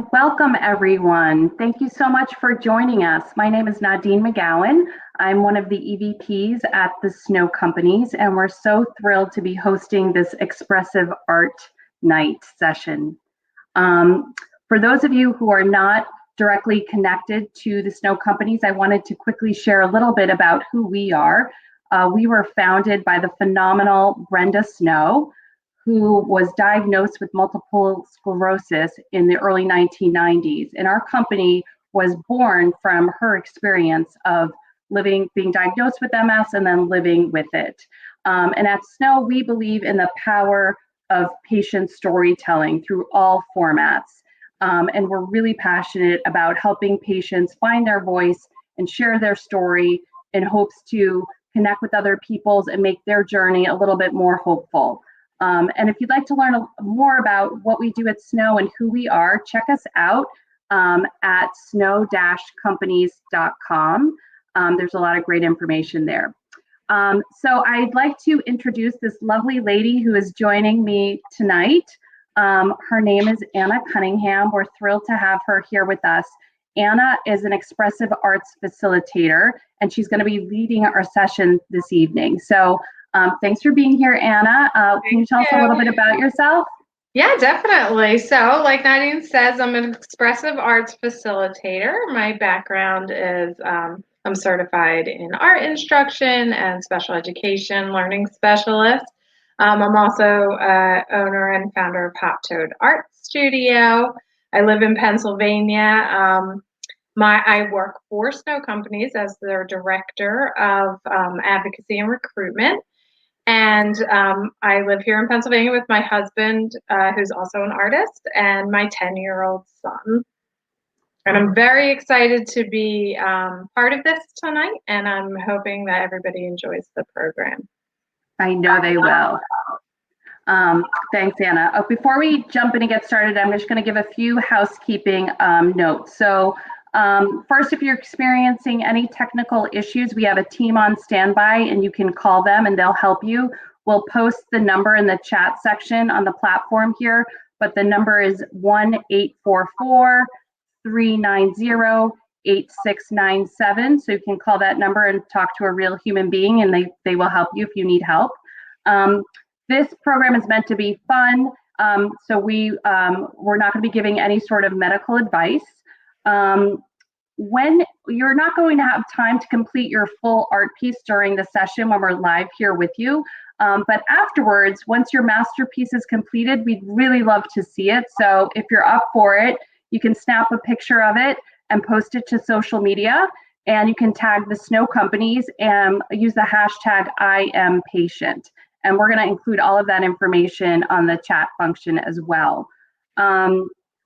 and welcome everyone. Thank you so much for joining us. My name is Nadine McGowan. I'm one of the EVPs at the Snow Companies, and we're so thrilled to be hosting this Expressive Art Night session. For those of you who are not directly connected to the Snow Companies, I wanted to quickly share a little bit about who we are. We were founded by the phenomenal Brenda Snow, who was diagnosed with multiple sclerosis in the early 1990s. And our company was born from her experience of being diagnosed with MS and then living with it. And at Snow, we believe in the power of patient storytelling through all formats. And we're really passionate about helping patients find their voice and share their story in hopes to connect with other people's and make their journey a little bit more hopeful. And if you'd like to learn more about what we do at Snow and who we are, check us out at snow-companies.com. There's a lot of great information there. So I'd like to introduce this lovely lady who is joining me tonight. Her name is Anna Cunningham. We're thrilled to have her here with us. Anna is an expressive arts facilitator, and she's going to be leading our session this evening. So thanks for being here, Anna. Can you tell us a little bit about yourself? Yeah, definitely. So, like Nadine says, I'm an expressive arts facilitator. My background is I'm certified in art instruction and special education learning specialist. I'm also owner and founder of Hot Toad Art Studio. I live in Pennsylvania. I work for Snow Companies as their director of advocacy and recruitment. And I live here in Pennsylvania with my husband, who's also an artist, and my 10-year-old son. And I'm very excited to be part of this tonight, and I'm hoping that everybody enjoys the program. I know they will. Thanks, Anna. Before we jump in and get started, I'm just going to give a few housekeeping notes. So first, if you're experiencing any technical issues, we have a team on standby and you can call them and they'll help you. We'll post the number in the chat section on the platform here, but the number is 1-844-390-8697. So you can call that number and talk to a real human being and they will help you if you need help. This program is meant to be fun, so we're not going to be giving any sort of medical advice. When you're not going to have time to complete your full art piece during the session when we're live here with you, but afterwards, once your masterpiece is completed, we'd really love to see it. So if you're up for it, you can snap a picture of it and post it to social media, and you can tag the Snow Companies and use the hashtag #IamPatient. And we're going to include all of that information on the chat function as well.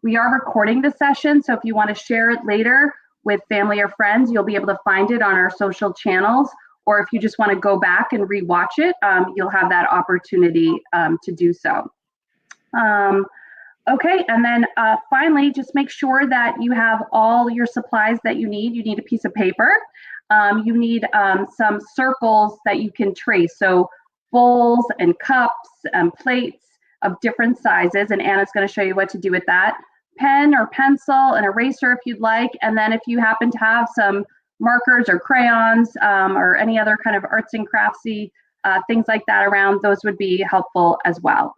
We are recording the session, so if you want to share it later with family or friends, you'll be able to find it on our social channels. Or if you just want to go back and rewatch it, you'll have that opportunity to do so. Okay, and then finally, just make sure that you have all your supplies that you need. You need a piece of paper. You need some circles that you can trace. So bowls and cups and plates of different sizes, and Anna's going to show you what to do with that. Pen or pencil, an eraser if you'd like, and then if you happen to have some markers or crayons or any other kind of arts and craftsy things like that around, those would be helpful as well.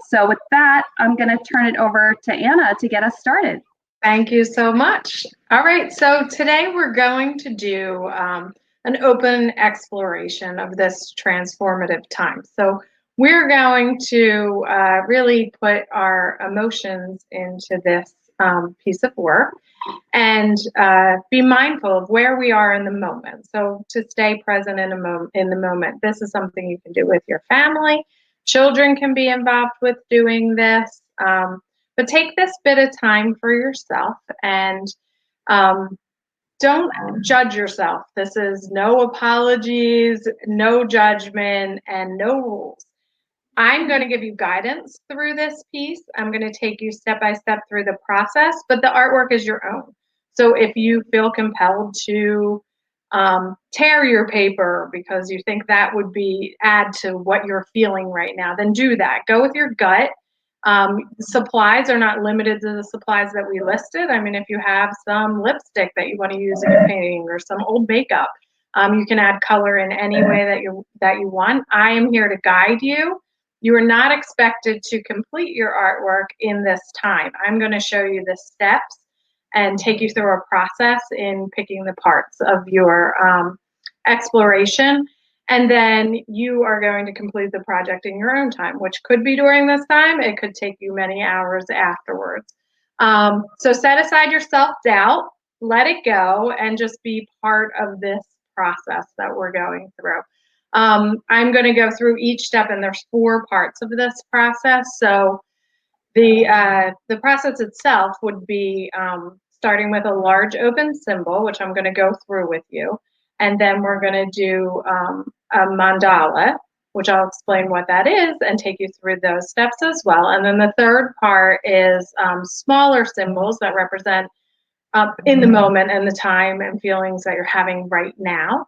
So with that, I'm going to turn it over to Anna to get us started. Thank you so much. All right, so today we're going to do an open exploration of this transformative time. So we're going to really put our emotions into this piece of work and be mindful of where we are in the moment. So to stay present in the moment. This is something you can do with your family. Children can be involved with doing this. But take this bit of time for yourself and don't judge yourself. This is no apologies, no judgment, and no rules. I'm going to give you guidance through this piece. I'm going to take you step by step through the process, but the artwork is your own. So if you feel compelled to tear your paper because you think that would add to what you're feeling right now, then do that. Go with your gut. Supplies are not limited to the supplies that we listed. I mean, if you have some lipstick that you want to use in your painting or some old makeup, you can add color in any way that you want. I am here to guide you. You are not expected to complete your artwork in this time. I'm going to show you the steps and take you through a process in picking the parts of your exploration. And then you are going to complete the project in your own time, which could be during this time. It could take you many hours afterwards. So set aside your self-doubt, let it go, and just be part of this process that we're going through. I'm going to go through each step, and there's 4 parts of this process. So the process itself would be starting with a large open symbol, which I'm going to go through with you. And then we're going to do a mandala, which I'll explain what that is and take you through those steps as well. And then the third part is smaller symbols that represent in the moment and the time and feelings that you're having right now.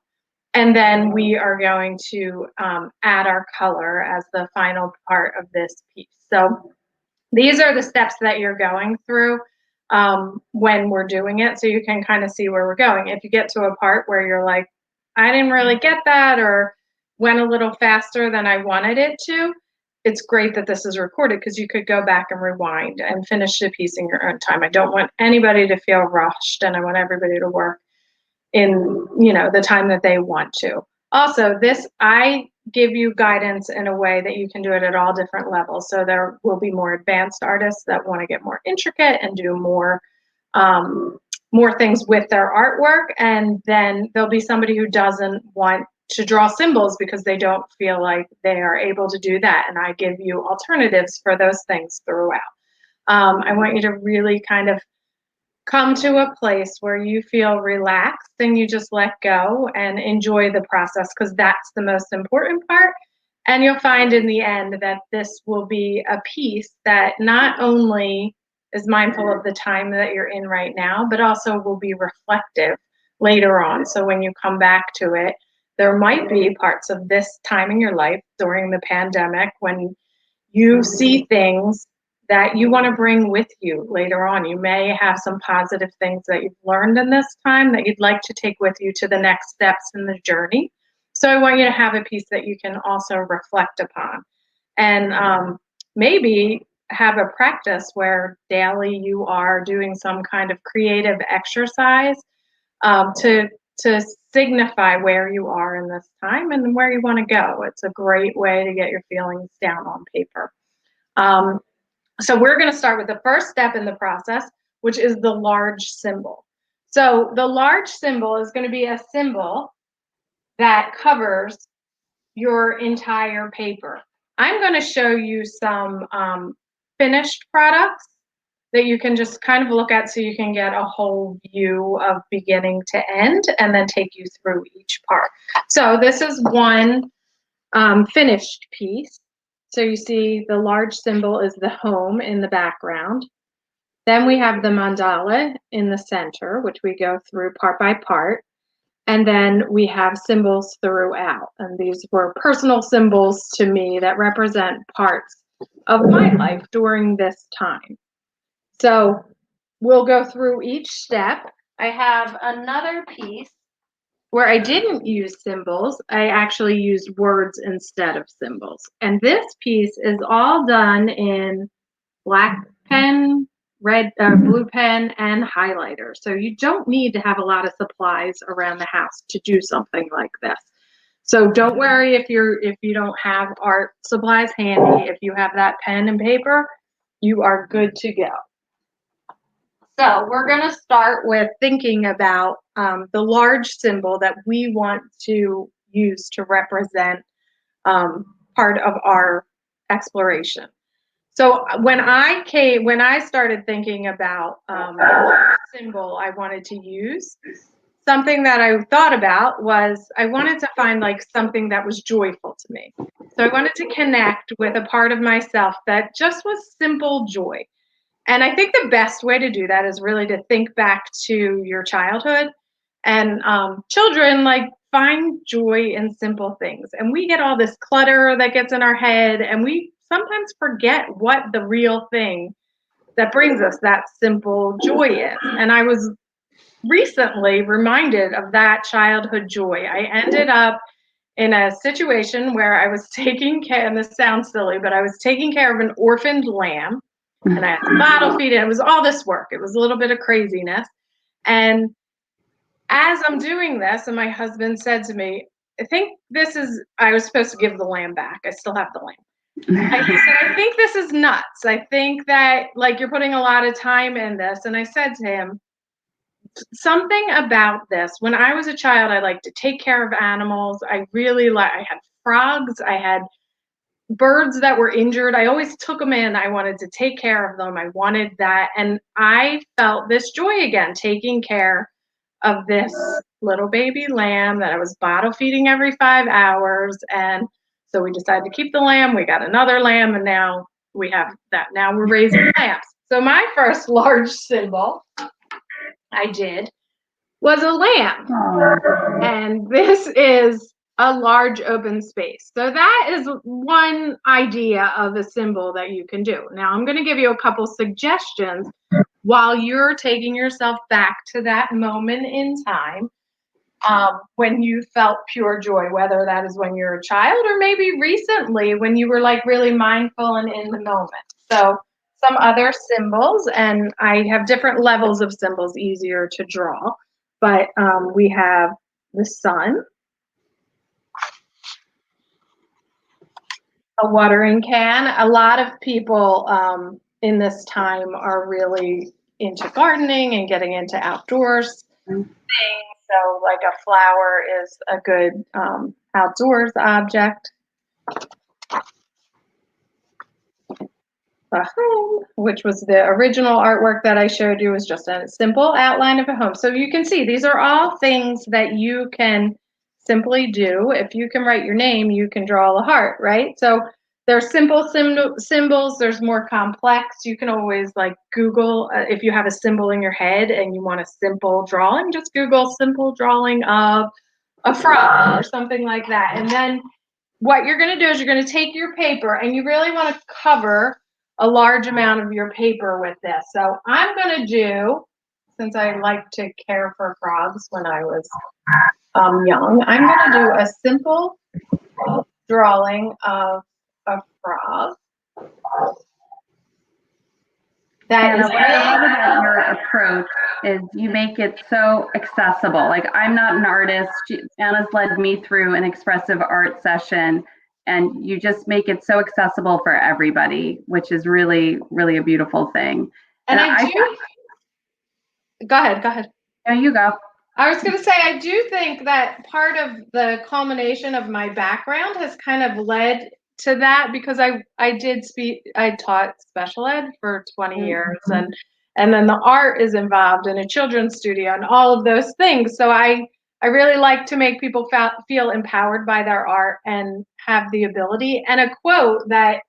And then we are going to add our color as the final part of this piece. So these are the steps that you're going through when we're doing it, so you can kind of see where we're going. If you get to a part where you're like, I didn't really get that, or went a little faster than I wanted it to, it's great that this is recorded because you could go back and rewind and finish the piece in your own time. I don't want anybody to feel rushed, and I want everybody to work in, the time that they want to. Also, I give you guidance in a way that you can do it at all different levels. So there will be more advanced artists that want to get more intricate and do more things with their artwork. And then there'll be somebody who doesn't want to draw symbols because they don't feel like they are able to do that. And I give you alternatives for those things throughout. I want you to really kind of come to a place where you feel relaxed and you just let go and enjoy the process, because that's the most important part. And you'll find in the end that this will be a piece that not only is mindful of the time that you're in right now, but also will be reflective later on. So when you come back to it, there might be parts of this time in your life during the pandemic when you see things that you want to bring with you later on. You may have some positive things that you've learned in this time that you'd like to take with you to the next steps in the journey. So I want you to have a piece that you can also reflect upon. And maybe have a practice where daily you are doing some kind of creative exercise to signify where you are in this time and where you want to go. It's a great way to get your feelings down on paper. So we're going to start with the first step in the process, which is the large symbol. So the large symbol is going to be a symbol that covers your entire paper. I'm going to show you some finished products that you can just kind of look at so you can get a whole view of beginning to end, and then take you through each part. So this is one finished piece. So you see the large symbol is the home in the background. Then we have the mandala in the center, which we go through part by part. And then we have symbols throughout. And these were personal symbols to me that represent parts of my life during this time. So we'll go through each step. I have another piece where I didn't use symbols. I actually used words instead of symbols. And this piece is all done in black pen, blue pen, and highlighter. So you don't need to have a lot of supplies around the house to do something like this. So don't worry if you don't have art supplies handy. If you have that pen and paper, you are good to go. So we're going to start with thinking about the large symbol that we want to use to represent part of our exploration. So when I started thinking about what symbol I wanted to use, something that I thought about was I wanted to find like something that was joyful to me. So I wanted to connect with a part of myself that just was simple joy. And I think the best way to do that is really to think back to your childhood. And children like find joy in simple things. And we get all this clutter that gets in our head, and we sometimes forget what the real thing that brings us that simple joy is. And I was recently reminded of that childhood joy. I ended up in a situation where I was taking care, and this sounds silly, but I was taking care of an orphaned lamb, and I had to bottle feed it. It was all this work. It was a little bit of craziness. And as I'm doing this, and my husband said to me, I was supposed to give the lamb back. I still have the lamb. And he said, I think this is nuts. I think that like you're putting a lot of time in this. And I said to him, something about this. When I was a child, I liked to take care of animals. I had frogs. I had birds that were injured. I always took them in. I wanted to take care of them. I wanted that. And I felt this joy again, taking care of this little baby lamb that I was bottle feeding every 5 hours. And so we decided to keep the lamb. We got another lamb, and now we have that. Now we're raising lambs. So my first large symbol I did was a lamb. And this is a large open space. So that is one idea of a symbol that you can do. Now I'm going to give you a couple suggestions while you're taking yourself back to that moment in time when you felt pure joy, whether that is when you're a child or maybe recently when you were like really mindful and in the moment. So some other symbols, and I have different levels of symbols, easier to draw, but we have the sun, a watering can. A lot of people in this time are really into gardening and getting into outdoors things. So like a flower is a good outdoors object. A home, which was the original artwork that I showed you, was just a simple outline of a home. So you can see these are all things that you can simply do. If you can write your name, you can draw a heart, right? So there's simple symbols, there's more complex. You can always like Google, if you have a symbol in your head and you want a simple drawing, just Google simple drawing of a frog or something like that. And then what you're going to do is you're going to take your paper, and you really want to cover a large amount of your paper with this. So I'm going to do, since I like to care for frogs when I was young, I'm going to do a simple drawing of a frog. Anna, what I love about your approach is you make it so accessible. Like, I'm not an artist. Anna's led me through an expressive art session, and you just make it so accessible for everybody, which is really, really a beautiful thing. And go ahead. No, you go. I was going to say, I do think that part of the culmination of my background has kind of led to that, because I taught special ed for 20 years, and then the art is involved in a children's studio and all of those things. So I really like to make people feel empowered by their art and have the ability. And a quote that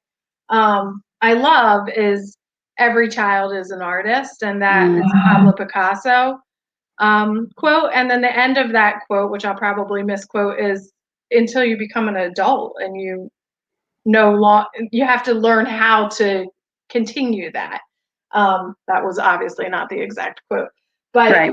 I love is, "Every child is an artist," and that is Pablo Picasso quote. And then the end of that quote, which I'll probably misquote, is, "Until you become an adult and you have to learn how to continue that." That was obviously not the exact quote, but right.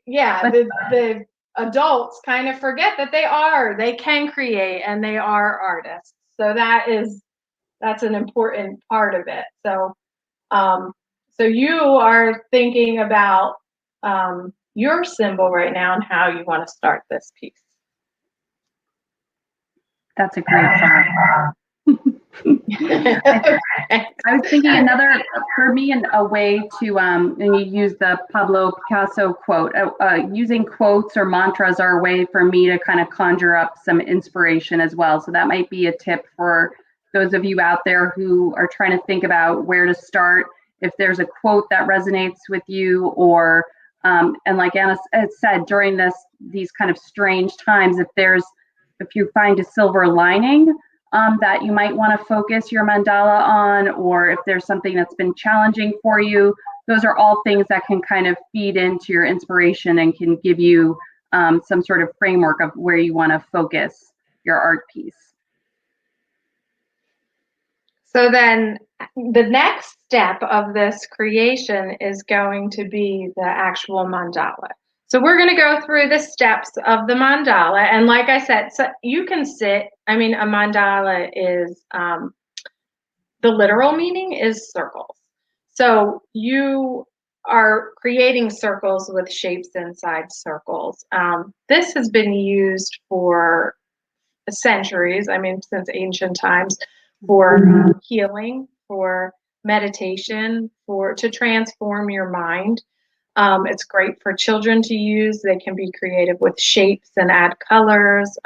Yeah, the adults kind of forget that they can create, and they are artists. So that's an important part of it. So so you are thinking about your symbol right now and how you want to start this piece. That's a great thought. I was thinking for me, a way to, and you use the Pablo Picasso quote, using quotes or mantras are a way for me to kind of conjure up some inspiration as well. So that might be a tip for those of you out there who are trying to think about where to start. If there's a quote that resonates with you, or, and like Anna said, during these kind of strange times, if you find a silver lining that you might want to focus your mandala on, or if there's something that's been challenging for you, those are all things that can kind of feed into your inspiration and can give you some sort of framework of where you want to focus your art piece. So then the next step of this creation is going to be the actual mandala. So we're going to go through the steps of the mandala. And like I said, so you can sit, I mean, a mandala is, the literal meaning is circles. So you are creating circles with shapes inside circles. This has been used for centuries, I mean, since ancient times, for healing, for meditation, to transform your mind. It's great for children to use. They can be creative with shapes and add colors.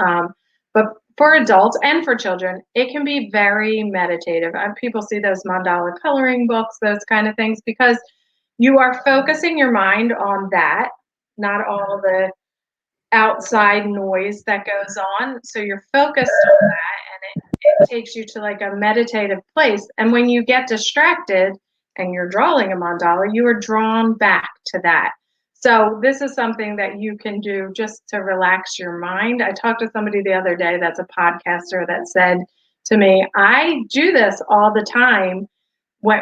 But for adults and for children, it can be very meditative. People see those mandala coloring books, those kind of things, because you are focusing your mind on that, not all the outside noise that goes on. So you're focused on that, and it takes you to like a meditative place. And when you get distracted and you're drawing a mandala, you are drawn back to that. So this is something that you can do just to relax your mind. I talked to somebody the other day that's a podcaster that said to me, I do this all the time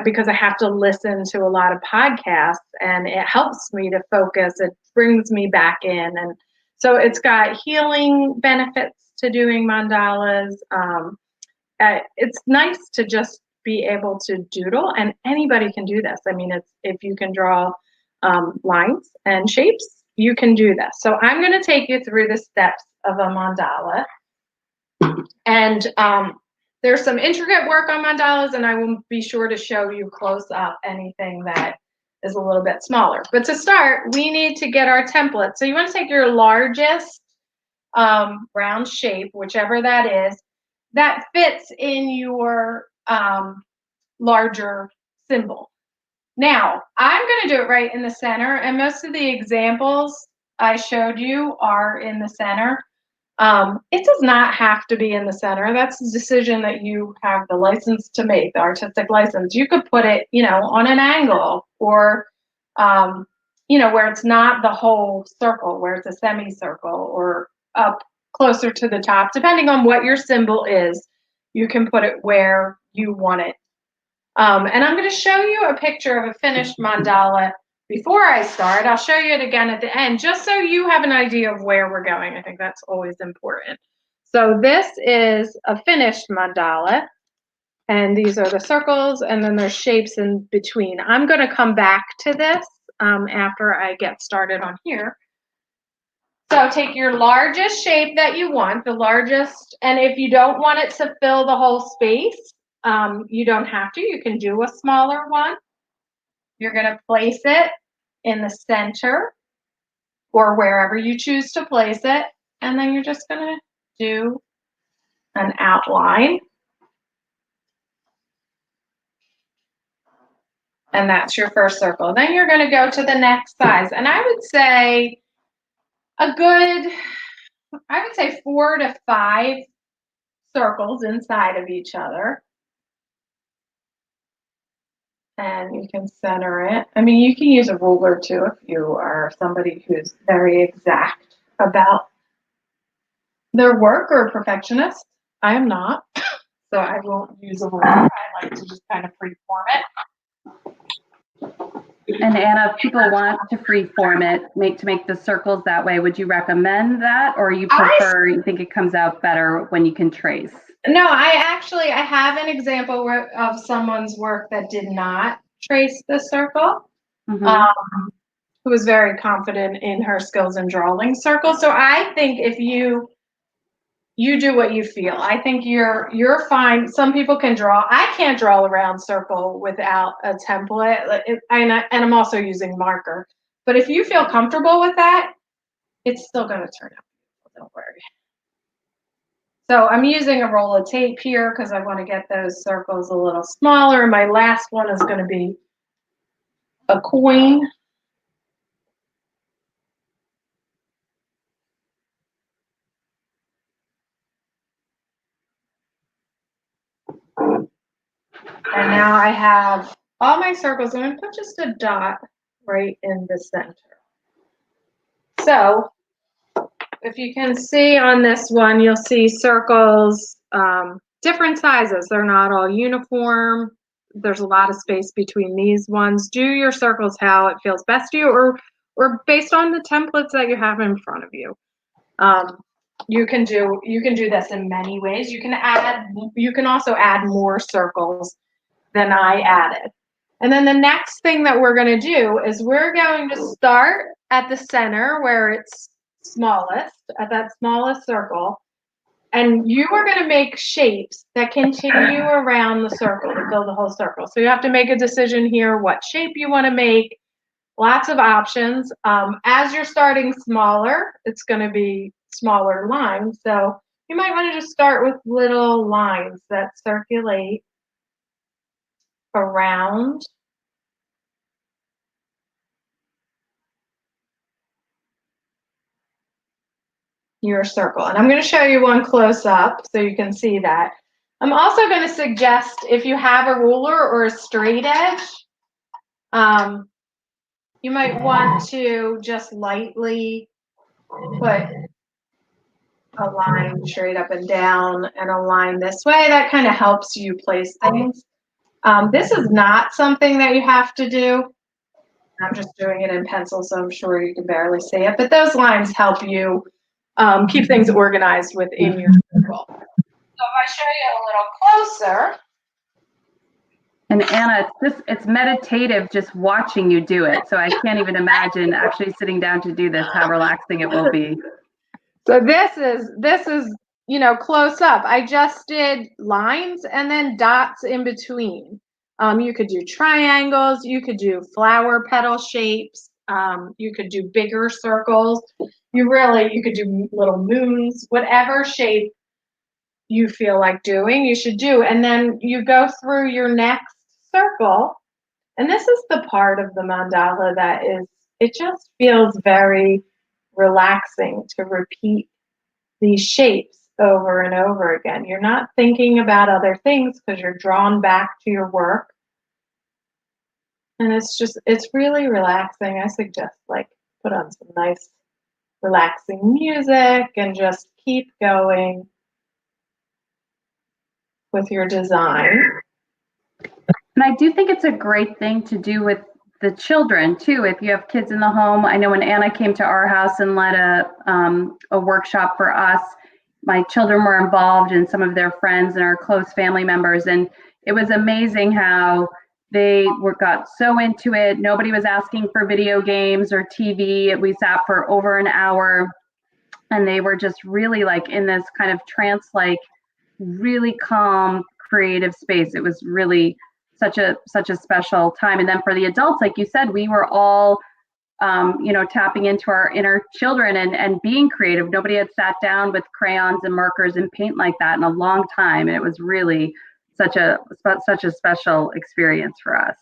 because I have to listen to a lot of podcasts, and it helps me to focus. It brings me back in. And so it's got healing benefits to doing mandalas. It's nice to just be able to doodle, and anybody can do this. I mean, if you can draw lines and shapes, you can do this. So I'm going to take you through the steps of a mandala. And there's some intricate work on mandalas, and I will be sure to show you close up anything that is a little bit smaller. But to start, we need to get our template. So you want to take your largest round shape, whichever that is, that fits in your larger symbol. Now, I'm going to do it right in the center, and most of the examples I showed you are in the center. It does not have to be in the center. That's a decision that you have the license to make, the artistic license. You could put it, on an angle, or, where it's not the whole circle, where it's a semicircle, or up closer to the top. Depending on what your symbol is, you can put it where you want it. And I'm going to show you a picture of a finished mandala before I start. I'll show you it again at the end, just so you have an idea of where we're going. I think that's always important. So this is a finished mandala, and these are the circles, and then there's shapes in between. I'm going to come back to this after I get started on here. So take your largest shape that you want, the largest, and if you don't want it to fill the whole space, you don't have to. You can do a smaller one. You're going to place it in the center or wherever you choose to place it, and then you're just going to do an outline. And that's your first circle. Then you're going to go to the next size. And I would say 4 to 5 circles inside of each other. And you can center it. I mean, you can use a ruler too if you are somebody who's very exact about their work or a perfectionist. I am not, so I won't use a ruler. I like to just kind of freeform it. And Anna, if people want to freeform it, make the circles that way, would you recommend that, or you think it comes out better when you can trace? No, I have an example of someone's work that did not trace the circle. Who was very confident in her skills in drawing circles. So I think if you do what you feel, I think you're fine. Some people can draw. I can't draw a round circle without a template, and I'm also using marker. But if you feel comfortable with that, it's still going to turn out beautiful. Don't worry. So I'm using a roll of tape here because I want to get those circles a little smaller. My last one is going to be a coin. And now I have all my circles. I'm going to put just a dot right in the center. So if you can see on this one, you'll see circles different sizes. They're not all uniform. There's a lot of space between these ones. Do your circles how it feels best to you, or based on the templates that you have in front of you. You can do this in many ways. You can also add more circles than I added. And then the next thing that we're going to do is we're going to start at the center where it's smallest, at that smallest circle. And you are going to make shapes that continue around the circle to fill the whole circle. So you have to make a decision here what shape you want to make. Lots of options. As you're starting smaller, it's going to be smaller lines. So you might want to just start with little lines that circulate around your circle. And I'm going to show you one close up so you can see that. I'm also going to suggest if you have a ruler or a straight edge, you might want to just lightly put a line straight up and down and a line this way. That kind of helps you place things. This is not something that you have to do. I'm just doing it in pencil, so I'm sure you can barely see it. But those lines help you keep things organized within your circle. So if I show you a little closer. And Anna, it's meditative just watching you do it. So I can't even imagine actually sitting down to do this, how relaxing it will be. So this is, close up. I just did lines and then dots in between. You could do triangles, you could do flower petal shapes, you could do bigger circles. You could do little moons, whatever shape you feel like doing, you should do. And then you go through your next circle. And this is the part of the mandala that it just feels very relaxing to repeat these shapes over and over again. You're not thinking about other things because you're drawn back to your work. And it's really relaxing. I suggest put on some nice relaxing music and just keep going with your design. And I do think it's a great thing to do with the children too. If you have kids in the home, I know when Anna came to our house and led a workshop for us, my children were involved and some of their friends and our close family members. And it was amazing how they got so into it. Nobody was asking for video games or TV. We sat for over an hour and they were just really in this kind of trance, really calm, creative space. It was really such a special time. And then for the adults, like you said, we were all tapping into our inner children and being creative. Nobody had sat down with crayons and markers and paint like that in a long time, and it was really such a special experience for us.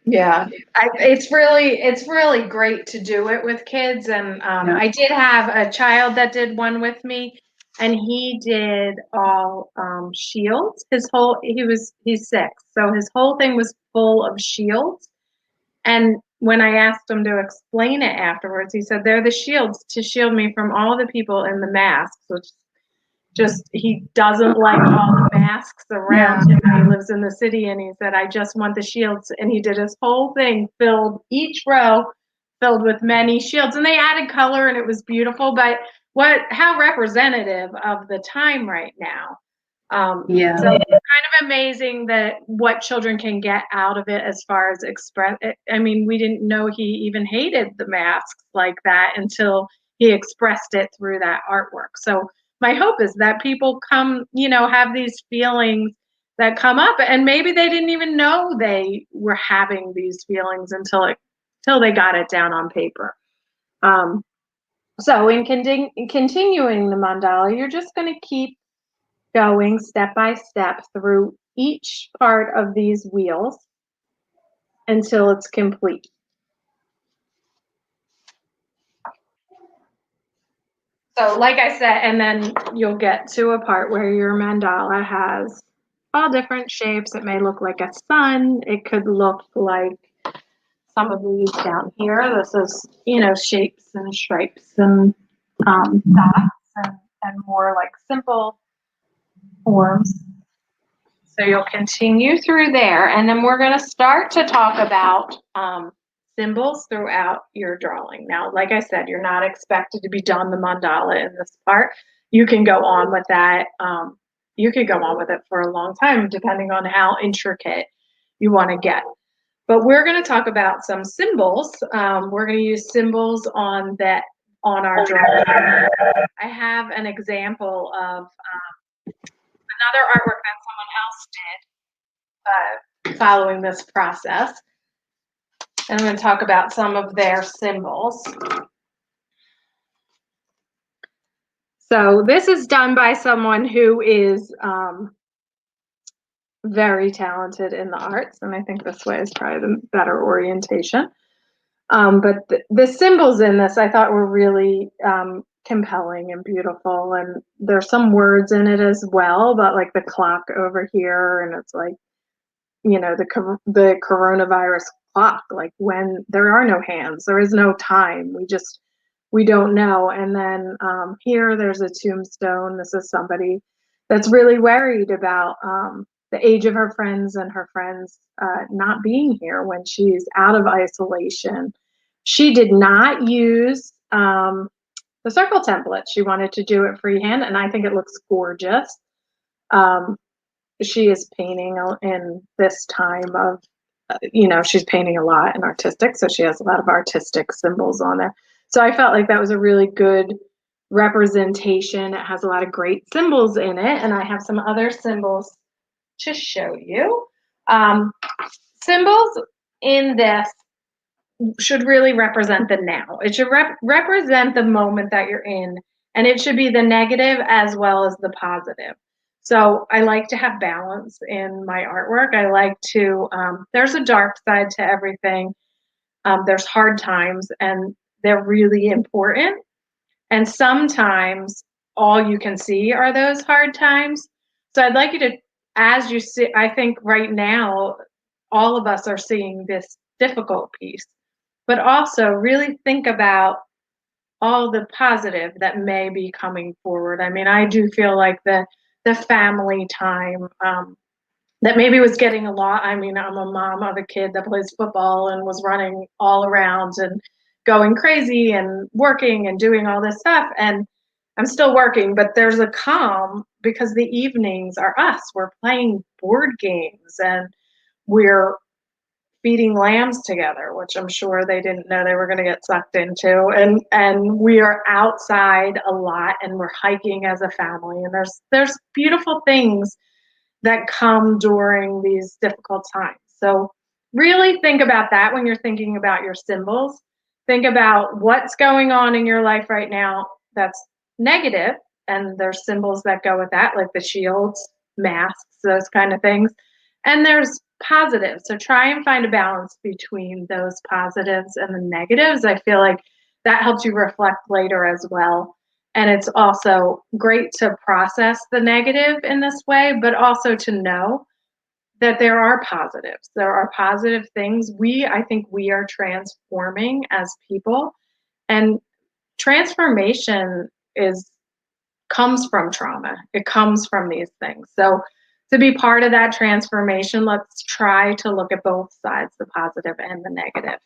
Yeah, it's really great to do it with kids. And I did have a child that did one with me, and he did all shields. He's 6, so his whole thing was full of shields. And when I asked him to explain it afterwards, he said they're the shields to shield me from all the people in the masks, which just he doesn't like all the masks around him. He lives in the city, and he said, I just want the shields. And he did his whole thing, each row filled with many shields, and they added color, and it was beautiful. But how representative of the time right now. So it's kind of amazing that what children can get out of it as far as express. I mean, we didn't know he even hated the masks like that until he expressed it through that artwork. So my hope is that people come, have these feelings that come up, and maybe they didn't even know they were having these feelings until they got it down on paper. So in continuing the mandala, you're just going to keep going step by step through each part of these wheels until it's complete. So like I said, and then you'll get to a part where your mandala has all different shapes. It may look like a sun. It could look like some of these down here. This is, shapes and stripes and dots and more like simple forms. So you'll continue through there, and then we're going to start to talk about symbols throughout your drawing. Now, like I said, you're not expected to be done the mandala in this part. You can go on with that. You could go on with it for a long time, depending on how intricate you want to get. But we're going to talk about some symbols. We're going to use symbols on our drawing. I have an example of another artwork that someone else did following this process. And I'm going to talk about some of their symbols. So this is done by someone who is very talented in the arts, and I think this way is probably the better orientation. But the symbols in this I thought were really compelling and beautiful, and there's some words in it as well, but like the clock over here, and it's like, you know, the coronavirus clock, like when there are no hands, there is no time, we don't know. And then here there's a tombstone. This is somebody that's really worried about the age of her friends and her friends not being here when she's out of isolation. She did not use the circle template. She wanted to do it freehand, and I think it looks gorgeous. She is painting in this time of, you know, she's painting a lot and artistic, so she has a lot of artistic symbols on there. So I felt like that was a really good representation. It has a lot of great symbols in it, and I have some other symbols to show you. Symbols in this should really represent the now. It should represent the moment that you're in, and it should be the negative as well as the positive. So I like to have balance in my artwork. I like to, there's a dark side to everything. There's hard times, and they're really important. And sometimes all you can see are those hard times. So I'd like you to, as you see, I think right now, all of us are seeing this difficult piece, but also really think about all the positive that may be coming forward. I mean, I do feel like the family time that maybe was getting a lot. I mean, I'm a mom of a kid that plays football and was running all around and going crazy and working and doing all this stuff. And I'm still working, but there's a calm because the evenings are us. We're playing board games and we're feeding lambs together, which I'm sure they didn't know they were going to get sucked into. And we are outside a lot, and we're hiking as a family. And there's beautiful things that come during these difficult times. So really think about that when you're thinking about your symbols. Think about what's going on in your life right now that's negative, and there's symbols that go with that, like the shields, masks, those kind of things. And there's positives. So try and find a balance between those positives and the negatives. I feel like that helps you reflect later as well. And it's also great to process the negative in this way, but also to know that there are positives. There are positive things. I think we are transforming as people, and transformation comes from trauma. It comes from these things. So to be part of that transformation, let's try to look at both sides, the positive and the negative.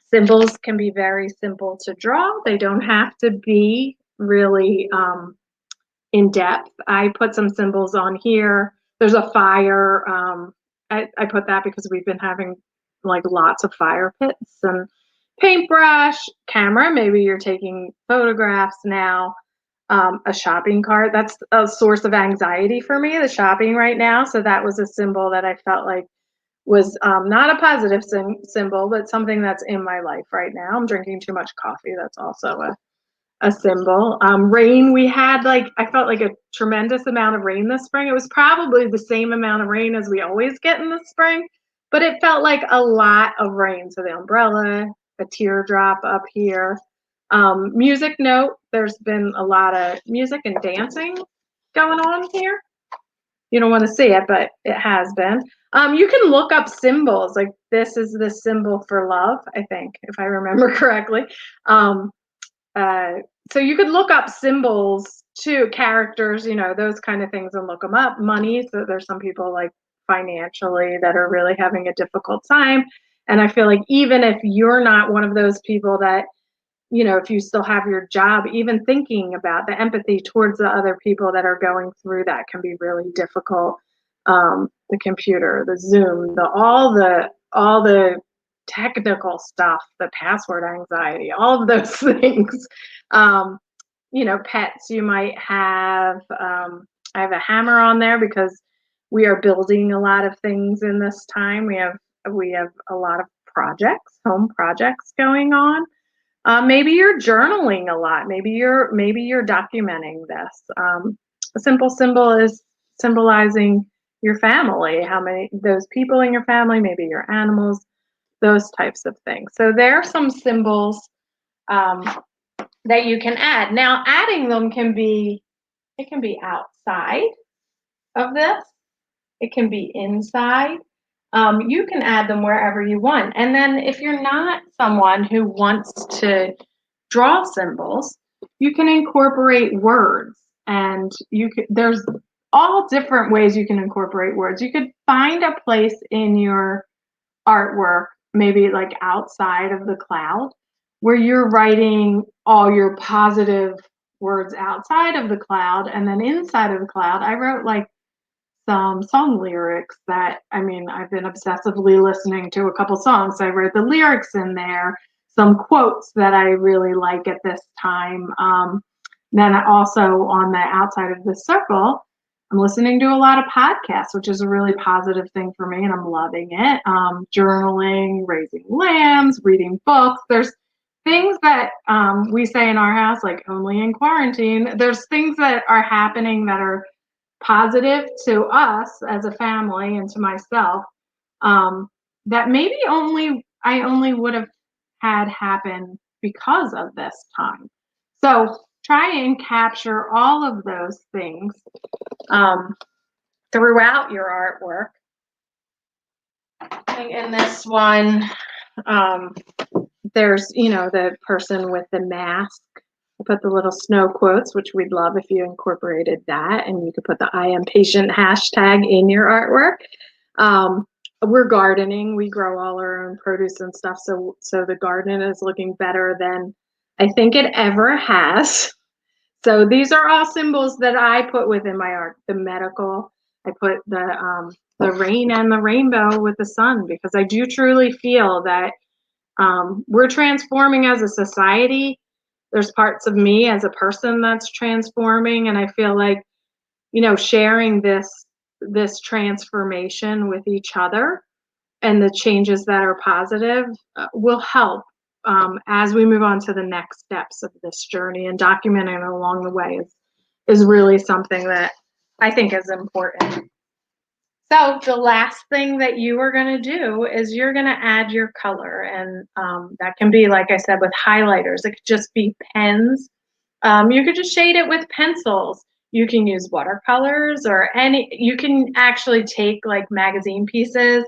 Symbols can be very simple to draw. They don't have to be really in depth. I put some symbols on here. There's a fire. I put that because we've been having like lots of fire pits, and paintbrush, camera. Maybe you're taking photographs now. A shopping cart. That's a source of anxiety for me, the shopping right now. So that was a symbol that I felt like was not a positive symbol, but something that's in my life right now. I'm drinking too much coffee. That's also a symbol. Rain, we had I felt like a tremendous amount of rain this spring. It was probably the same amount of rain as we always get in the spring, but it felt like a lot of rain. So the umbrella, a teardrop up here. Music note, there's been a lot of music and dancing going on here. You don't want to see it, but it has been. You can look up symbols. Like this is the symbol for love, I think, if I remember correctly. So you could look up symbols to characters, those kind of things, and look them up. Money, so there's some people like financially that are really having a difficult time. And I feel like even if you're not one of those people that, if you still have your job, even thinking about the empathy towards the other people that are going through that can be really difficult. The computer, the Zoom, all the technical stuff, the password anxiety, all of those things. Pets you might have. I have a hammer on there because we are building a lot of things in this time. We have a lot of home projects going on. Maybe you're journaling a lot. Maybe you're documenting this. A simple symbol is symbolizing your family, how many those people in your family, maybe your animals, those types of things. So there are some symbols that you can add. Now, adding them can be outside of this. It can be inside. You can add them wherever you want. And then if you're not someone who wants to draw symbols, you can incorporate words. And there's all different ways you can incorporate words. You could find a place in your artwork, maybe like outside of the cloud, where you're writing all your positive words outside of the cloud, and then inside of the cloud, I wrote like some song lyrics that, I've been obsessively listening to a couple songs. So I wrote the lyrics in there, some quotes that I really like at this time. Then also on the outside of the circle, I'm listening to a lot of podcasts, which is a really positive thing for me, and I'm loving it. Journaling, raising lambs, reading books. There's things that we say in our house, like only in quarantine. There's things that are happening that are positive to us as a family and to myself, that maybe I only would have had happen because of this time. So try and capture all of those things throughout your artwork. In this one, there's the person with the mask. I put the little snow quotes, which we'd love if you incorporated that, and you could put the I am patient hashtag in your artwork. We're gardening. We grow all our own produce and stuff, so the garden is looking better than I think it ever has. So these are all symbols that I put within my art. The medical, I put the rain and the rainbow with the sun, because I do truly feel that we're transforming as a society. There's parts of me as a person that's transforming, and I feel like, sharing this transformation with each other and the changes that are positive will help as we move on to the next steps of this journey, and documenting it along the way is really something that I think is important. So the last thing that you are going to do is you're going to add your color, and that can be, like I said, with highlighters. It could just be pens. You could just shade it with pencils. You can use watercolors, or you can actually take like magazine pieces,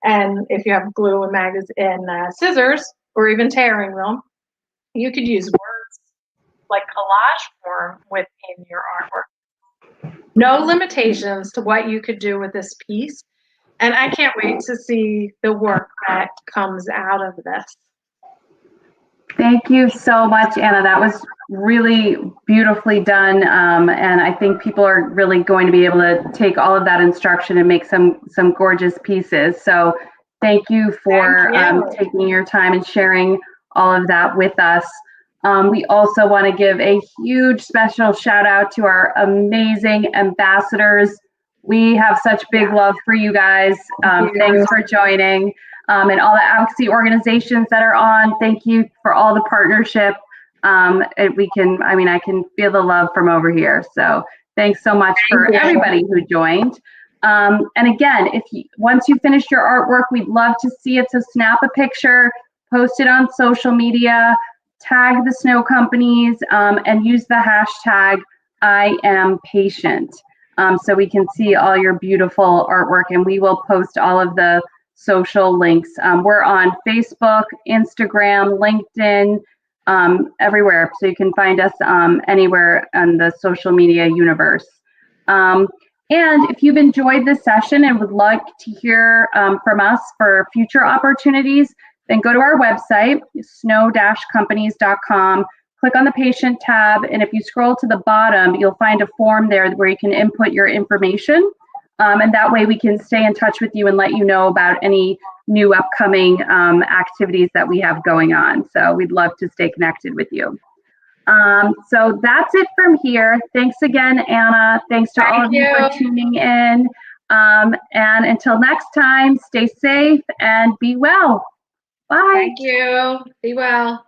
and if you have glue and scissors, or even tearing them, you could use words like collage form within your artwork. No limitations to what you could do with this piece. And I can't wait to see the work that comes out of this. Thank you so much, Anna. That was really beautifully done. And I think people are really going to be able to take all of that instruction and make some gorgeous pieces. So thank you for taking your time and sharing all of that with us. We also want to give a huge special shout out to our amazing ambassadors. We have such big love for you guys. Thanks for joining. And all the advocacy organizations that are on, thank you for all the partnership. I can feel the love from over here. So thanks so much for everybody who joined. And again, once you finish your artwork, we'd love to see it. So snap a picture, post it on social media, tag the snow companies, and use the hashtag I am patient. So we can see all your beautiful artwork, and we will post all of the social links. We're on Facebook, Instagram, LinkedIn, everywhere. So you can find us anywhere in the social media universe. And if you've enjoyed this session and would like to hear from us for future opportunities, then go to our website, snow-companies.com, click on the patient tab, and if you scroll to the bottom, you'll find a form there where you can input your information. And that way we can stay in touch with you and let you know about any new upcoming activities that we have going on. So we'd love to stay connected with you. So that's it from here. Thanks again, Anna. Thanks to all of you for tuning in. And until next time, stay safe and be well. Bye. Thank you. Be well.